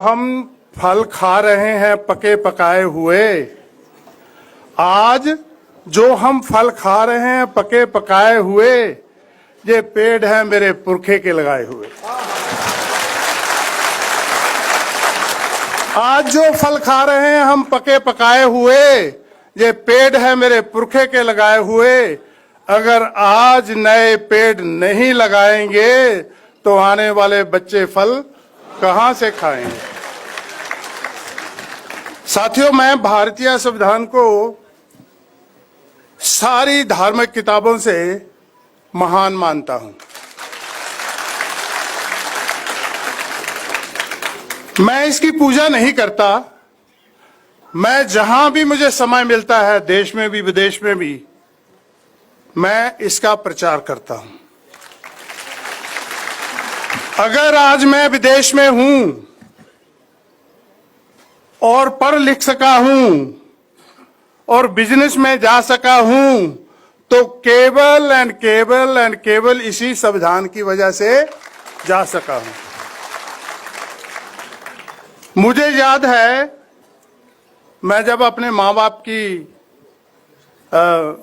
हम फल खा रहे हैं पके पकाए हुए। आज जो हम फल खा रहे हैं पके पकाए हुए, ये पेड़ है मेरे पुरखे के लगाए हुए। आज जो फल खा रहे हैं हम पके पकाए हुए, ये पेड़ है मेरे पुरखे के लगाए हुए। अगर आज नए पेड़ नहीं लगाएंगे तो आने वाले बच्चे फल कहां से खाएंगे। साथियों, मैं भारतीय संविधान को सारी धार्मिक किताबों से महान मानता हूं। मैं इसकी पूजा नहीं करता। मैं जहां भी मुझे समय मिलता है, देश में भी विदेश में भी, मैं इसका प्रचार करता हूं। अगर आज मैं विदेश में हूं और पढ़ लिख सका हूं और बिजनेस में जा सका हूं, तो केवल इसी संविधान की वजह से जा सका हूं। मुझे याद है, मैं जब अपने माँ बाप की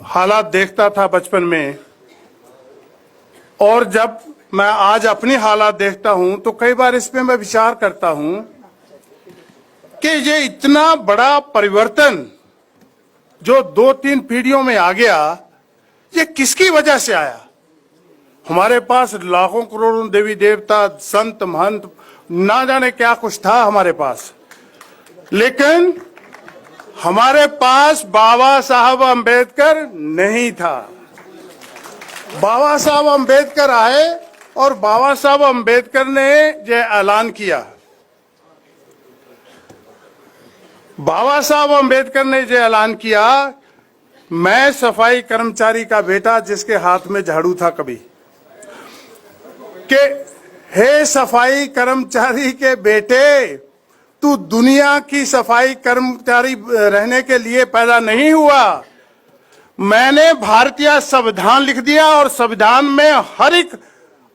हालात देखता था बचपन में, और जब मैं आज अपनी हालात देखता हूं, तो कई बार इस पे मैं विचार करता हूं कि ये इतना बड़ा परिवर्तन जो 2-3 पीढ़ियों में आ गया, ये किसकी वजह से आया। हमारे पास लाखों करोड़ों देवी देवता, संत महंत, ना जाने क्या कुछ था हमारे पास, लेकिन हमारे पास बाबा साहब अंबेडकर नहीं था। बाबा साहब अंबेडकर आए और बाबा साहब अंबेडकर ने ये ऐलान किया। बाबा साहब अंबेडकर ने जो ऐलान किया, मैं सफाई कर्मचारी का बेटा जिसके हाथ में झाड़ू था कभी, कि हे सफाई कर्मचारी के बेटे, तू दुनिया की सफाई कर्मचारी रहने के लिए पैदा नहीं हुआ। मैंने भारतीय संविधान लिख दिया और संविधान में हर एक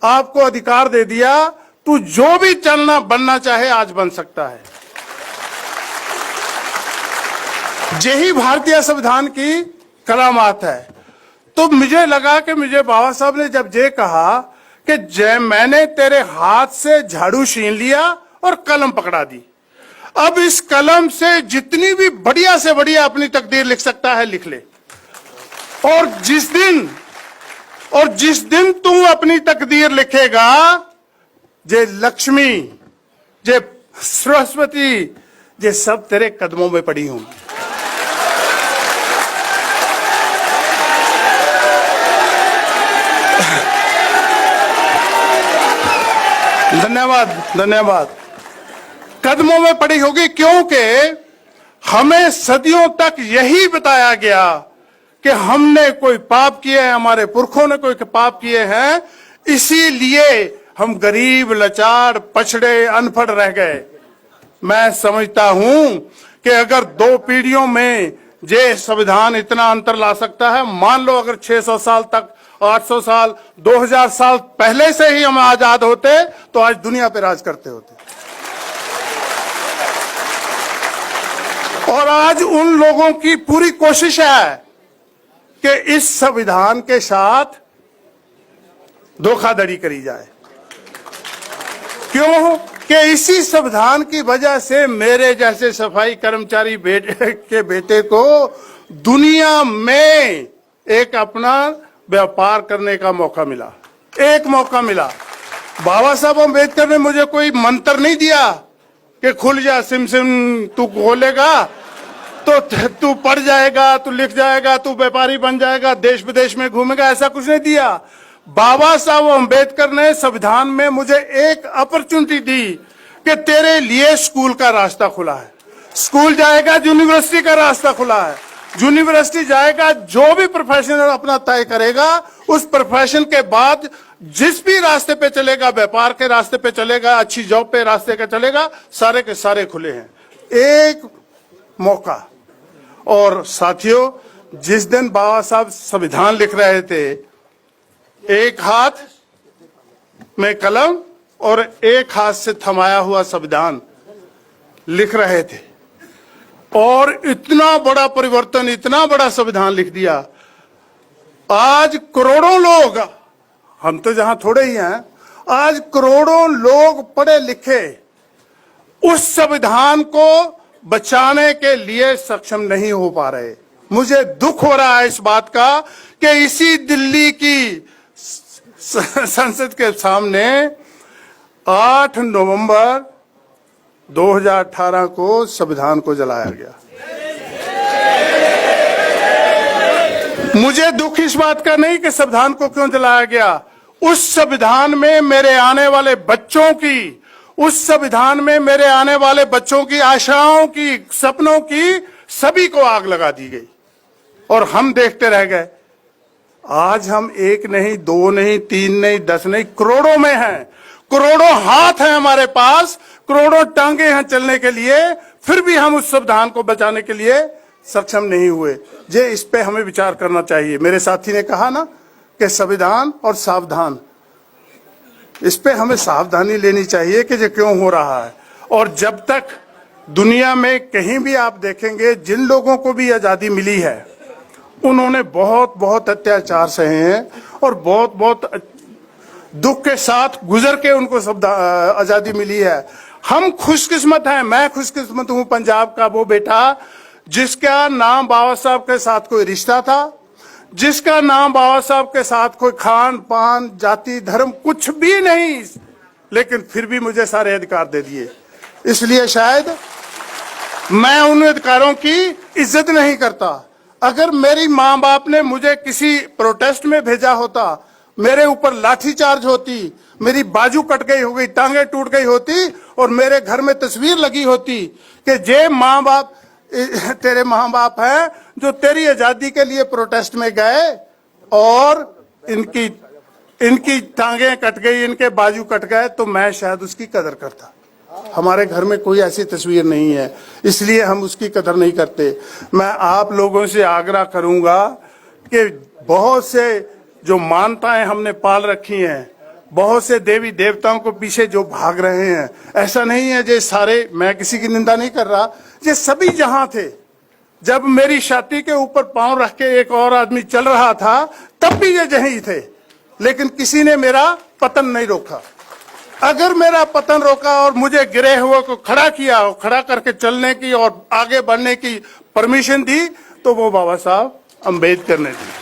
आपको अधिकार दे दिया। तू जो भी चलना बनना चाहे आज बन सकता है। यही भारतीय संविधान की करामात है। तो मुझे लगा कि मुझे बाबा साहब ने जब ये कहा कि जय मैंने तेरे हाथ से झाड़ू छीन लिया और कलम पकड़ा दी, अब इस कलम से जितनी भी बढ़िया से बढ़िया अपनी तकदीर लिख सकता है लिख ले। और जिस दिन तू अपनी तकदीर लिखेगा, जे लक्ष्मी, जे सरस्वती, ये सब तेरे कदमों में पड़ी होंगी। धन्यवाद। कदमों में पड़ी होगी, क्योंकि हमें सदियों तक यही बताया गया कि हमने कोई पाप किए हैं, हमारे पुरखों ने कोई पाप किए हैं, इसीलिए हम गरीब, लाचार, पछड़े, अनपढ़ रह गए। मैं समझता हूं कि अगर 2 पीढ़ियों में ये संविधान इतना अंतर ला सकता है, मान लो अगर 600 साल तक, 800 साल, 2000 साल पहले से ही हम आजाद होते, तो आज दुनिया पे राज करते होते। और आज उन लोगों की पूरी कोशिश है कि इस संविधान के साथ धोखाधड़ी करी जाए। क्यों? कि इसी संविधान की वजह से मेरे जैसे सफाई कर्मचारी के बेटे को दुनिया में एक अपना व्यापार करने का मौका मिला, एक मौका मिला। बाबा साहब अम्बेडकर ने मुझे कोई मंत्र नहीं दिया कि खुल जा सिम सिम, तू खोलेगा तो तू पढ़ जाएगा, तू लिख जाएगा, तू व्यापारी बन जाएगा, देश विदेश में घूमेगा, ऐसा कुछ नहीं दिया। बाबा साहब अम्बेडकर ने संविधान में मुझे एक अपॉर्चुनिटी दी कि तेरे लिए स्कूल का रास्ता खुला है। स्कूल जाएगा, यूनिवर्सिटी का रास्ता खुला है। यूनिवर्सिटी जाएगा, जो भी प्रोफेशन अपना तय करेगा, उस प्रोफेशन के बाद जिस भी रास्ते पे चलेगा, व्यापार के रास्ते पे चलेगा, अच्छी जॉब पे रास्ते का चलेगा, सारे के सारे खुले हैं। एक मौका। और साथियों, जिस दिन बाबा साहब संविधान लिख रहे थे, एक हाथ में कलम और एक हाथ से थमाया हुआ संविधान, लिख रहे थे और इतना बड़ा परिवर्तन, इतना बड़ा संविधान लिख दिया। आज करोड़ों लोग, हम तो जहां थोड़े ही हैं, आज करोड़ों लोग पढ़े लिखे उस संविधान को बचाने के लिए सक्षम नहीं हो पा रहे। मुझे दुख हो रहा है इस बात का कि इसी दिल्ली की संसद के सामने 8 नवंबर 2018 को संविधान को जलाया गया। मुझे दुख इस बात का नहीं कि संविधान को क्यों जलाया गया, उस संविधान में मेरे आने वाले बच्चों की, उस संविधान में मेरे आने वाले बच्चों की आशाओं की, सपनों की, सभी को आग लगा दी गई और हम देखते रह गए। आज हम 1 नहीं, 2 नहीं, 3 नहीं, 10 नहीं, करोड़ों में हैं, करोड़ों हाथ हैं हमारे पास, करोड़ों टांगे हैं चलने के लिए, फिर भी हम उस संविधान को बचाने के लिए सक्षम नहीं हुए। जे इस पे हमें विचार करना चाहिए। मेरे साथी ने कहा ना कि संविधान और सावधान, इस पे हमें सावधानी लेनी चाहिए कि ये क्यों हो रहा है। और जब तक दुनिया में कहीं भी आप देखेंगे, जिन लोगों को भी आजादी मिली है उन्होंने बहुत बहुत अत्याचार सहे हैं और बहुत बहुत दुख के साथ गुजर के उनको आजादी मिली है। हम खुशकिस्मत हैं, मैं खुशकिस्मत हूं पंजाब का वो बेटा जिसका नाम बाबा साहब के साथ कोई रिश्ता था, जिसका नाम बाबा साहब के साथ कोई खान पान, जाति, धर्म कुछ भी नहीं, लेकिन फिर भी मुझे सारे अधिकार दे दिए। इसलिए शायद मैं उन अधिकारों की इज्जत नहीं करता। अगर मेरी माँ बाप ने मुझे किसी प्रोटेस्ट में भेजा होता, मेरे ऊपर लाठीचार्ज होती, मेरी बाजू कट गई हो गई, टांगे टूट गई होती और मेरे घर में तस्वीर लगी होती कि जे माँ बाप, तेरे माँ बाप हैं जो तेरी आजादी के लिए प्रोटेस्ट में गए और इनकी टांगे कट गई, इनके बाजू कट गए, तो मैं शायद उसकी कदर करता। हमारे घर में कोई ऐसी तस्वीर नहीं है, इसलिए हम उसकी कदर नहीं करते। मैं आप लोगों से आग्रह करूंगा कि बहुत से जो मान्यताएं हमने पाल रखी हैं, बहुत से देवी देवताओं को पीछे जो भाग रहे हैं, ऐसा नहीं है जे सारे, मैं किसी की निंदा नहीं कर रहा, ये सभी जहां थे। जब मेरी छाती के ऊपर पांव रख के एक और आदमी चल रहा था तब भी ये यहीं थे, लेकिन किसी ने मेरा पतन नहीं रोका। अगर मेरा पतन रोका और मुझे गिरे हुए को खड़ा किया, खड़ा करके चलने की और आगे बढ़ने की परमिशन दी, तो वो बाबा साहब अम्बेडकर ने दी।